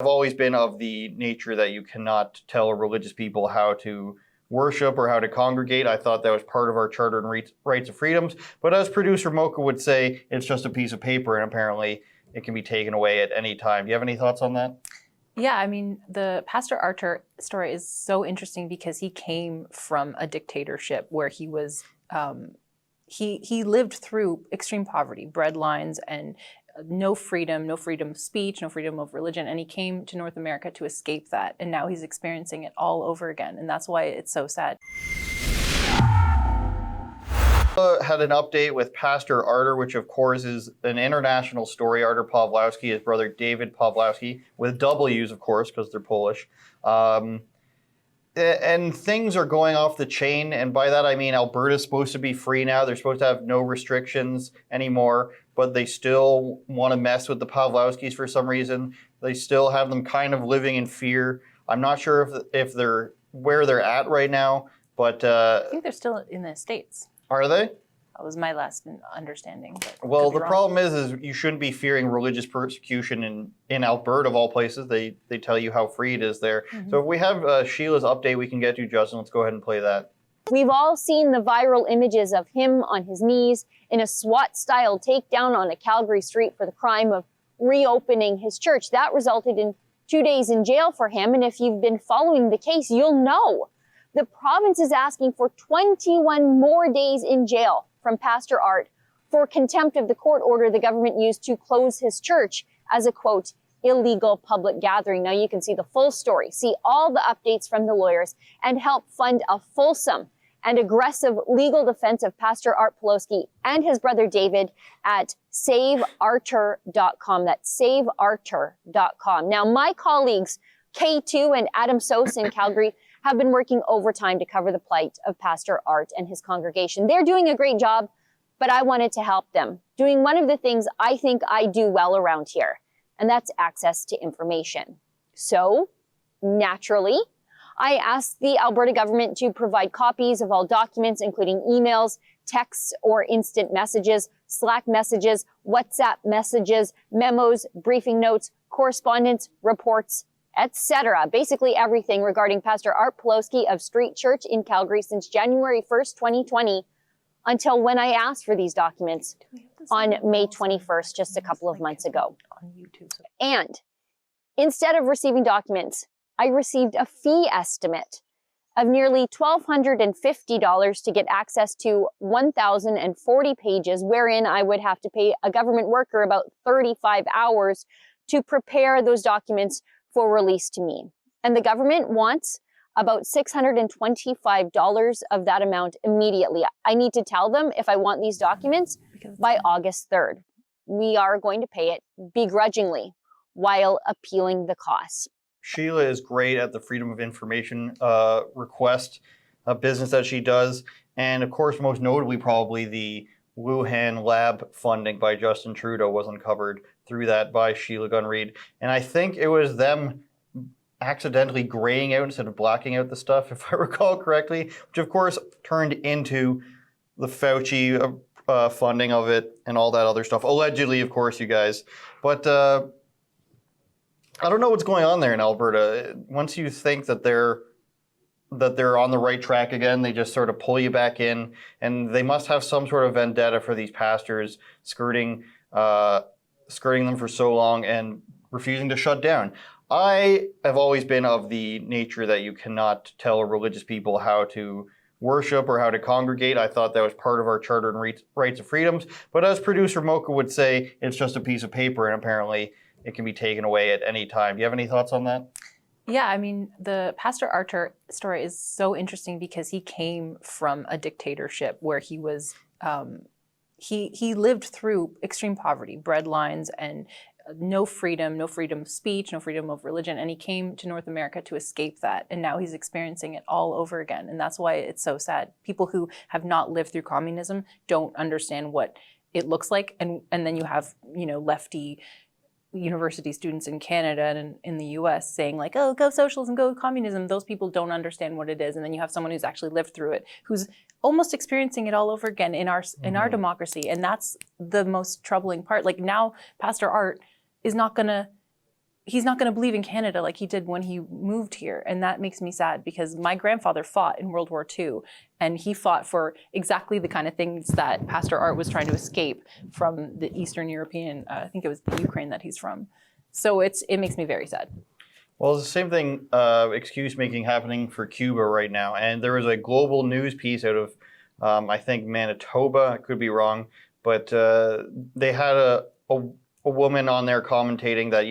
I've always been of the nature that you cannot tell religious people how to worship or how to congregate. I thought that was part of our Charter and Rights of Freedoms. But as producer Mocha would say, it's just a piece of paper, and apparently it can be taken away at any time. Do you have any thoughts on that? Yeah, I mean, the Pastor Artur story is so interesting because he came from a dictatorship where he was, he lived through extreme poverty, breadlines, and no freedom of speech, no freedom of religion. And he came to North America to escape that. And now he's experiencing it all over again. And that's why it's so sad. Had an update with Pastor Artur, which of course is an international story. Artur Pawlowski, his brother David Pawlowski, with W's, of course, because they're Polish. And things are going off the chain. And by that, I mean Alberta's supposed to be free now. They're supposed to have no restrictions anymore. But they still want to mess with the Pawlowskis for some reason. They still have them kind of living in fear. I'm not sure if they're where they're at right now, but I think they're still in the States. Are they? That was my last understanding. Well, the problem is you shouldn't be fearing religious persecution in Alberta, of all places. They tell you how free it is there. Mm-hmm. So if we have Sheila's update we can get to, Justin, let's go ahead and play that. We've all seen the viral images of him on his knees in a SWAT-style takedown on a Calgary street for the crime of reopening his church. That resulted in 2 days in jail for him, and if you've been following the case, you'll know. The province is asking for 21 more days in jail from Pastor Art for contempt of the court order the government used to close his church as a, quote, illegal public gathering. Now you can see the full story, see all the updates from the lawyers, and help fund a fulsome and aggressive legal defense of Pastor Artur Pawlowski and his brother David at saveartur.com. That's saveartur.com. Now, my colleagues, K2 and Adam Sos in Calgary, have been working overtime to cover the plight of Pastor Art and his congregation. They're doing a great job, but I wanted to help them, doing one of the things I think I do well around here, and that's access to information. So, naturally, I asked the Alberta government to provide copies of all documents, including emails, texts or instant messages, Slack messages, WhatsApp messages, memos, briefing notes, correspondence, reports, etc. Basically everything regarding Pastor Artur Pawlowski of Street Church in Calgary since January 1st, 2020, until when I asked for these documents on May 21st, just a couple of months ago. And instead of receiving documents, I received a fee estimate of nearly $1,250 to get access to 1,040 pages, wherein I would have to pay a government worker about 35 hours to prepare those documents for release to me. And the government wants about $625 of that amount immediately. I need to tell them if I want these documents by August 3rd. We are going to pay it begrudgingly while appealing the costs. Sheila is great at the Freedom of Information request business that she does. And of course, most notably, probably the Wuhan lab funding by Justin Trudeau was uncovered through that by Sheila Gunn-Reid. And I think it was them accidentally graying out instead of blacking out the stuff, if I recall correctly, which of course turned into the Fauci funding of it and all that other stuff. Allegedly, of course, you guys. But I don't know what's going on there in Alberta. Once you think that they're on the right track again, they just sort of pull you back in, and they must have some sort of vendetta for these pastors skirting them for so long and refusing to shut down. I have always been of the nature that you cannot tell religious people how to worship or how to congregate. I thought that was part of our Charter and Rights of Freedoms. But as producer Mocha would say, it's just a piece of paper, and apparently it can be taken away at any time. Do you have any thoughts on that? Yeah, I mean, the Pastor Artur story is so interesting because he came from a dictatorship where he was, he lived through extreme poverty, breadlines, and no freedom of speech, no freedom of religion. And he came to North America to escape that. And now he's experiencing it all over again. And that's why it's so sad. People who have not lived through communism don't understand what it looks like. And then you have, lefty university students in Canada and in the US saying like, oh, go socialism, go communism. Those people don't understand what it is. And then you have someone who's actually lived through it, who's almost experiencing it all over again in our democracy. And that's the most troubling part. Like now Pastor Art is not gonna he's not going to believe in Canada like he did when he moved here. And that makes me sad because my grandfather fought in World War II, and he fought for exactly the kind of things that Pastor Art was trying to escape from the Eastern European, I think it was the Ukraine that he's from. So it makes me very sad. Well, it's the same thing, excuse making happening for Cuba right now. And there was a global news piece out of, I think, Manitoba. I could be wrong. But they had a woman on there commentating that,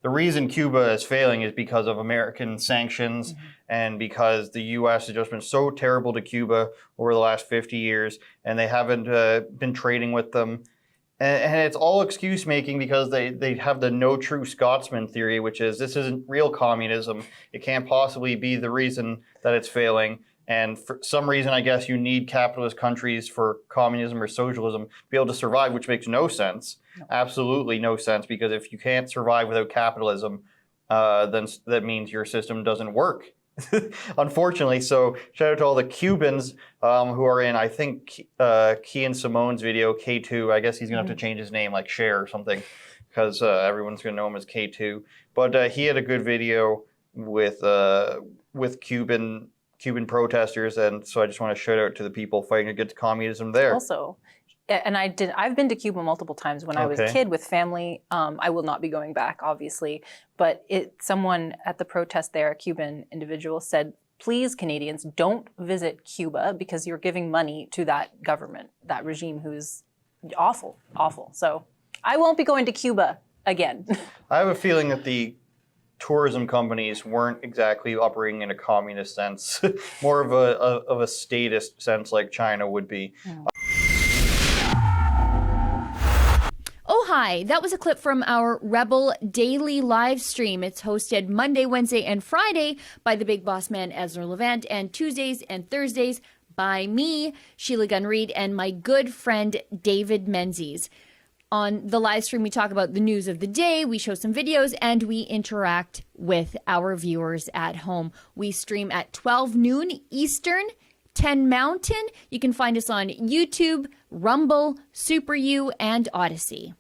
the reason Cuba is failing is because of American sanctions and because the U.S. has just been so terrible to Cuba over the last 50 years, and they haven't been trading with them. And it's all excuse making because they have the no true Scotsman theory, which is this isn't real communism. It can't possibly be the reason that it's failing. And for some reason, I guess you need capitalist countries for communism or socialism to be able to survive, which makes no sense. No. Absolutely no sense, because if you can't survive without capitalism, then that means your system doesn't work. Unfortunately. So shout out to all the Cubans who are in, I think, Key and Simone's video, K2. I guess he's going to have to change his name, like Cher or something, because everyone's going to know him as K2. But he had a good video with Cuban protesters, and so I just want to shout out to the people fighting against communism there. Also, and I've been to Cuba multiple times when I was a kid with family. I will not be going back, obviously, but someone at the protest there, a Cuban individual, said, please, Canadians, don't visit Cuba because you're giving money to that government, that regime who's awful, awful. So I won't be going to Cuba again. I have a feeling that the tourism companies weren't exactly operating in a communist sense, more of a statist sense like China would be. Oh, hi. That was a clip from our Rebel Daily live stream. It's hosted Monday, Wednesday, and Friday by the big boss man, Ezra Levant, and Tuesdays and Thursdays by me, Sheila Gunn Reid, and my good friend, David Menzies. On the live stream, we talk about the news of the day, we show some videos, and we interact with our viewers at home. We stream at 12 noon Eastern, 10 Mountain. You can find us on YouTube, Rumble, Super U, and Odyssey.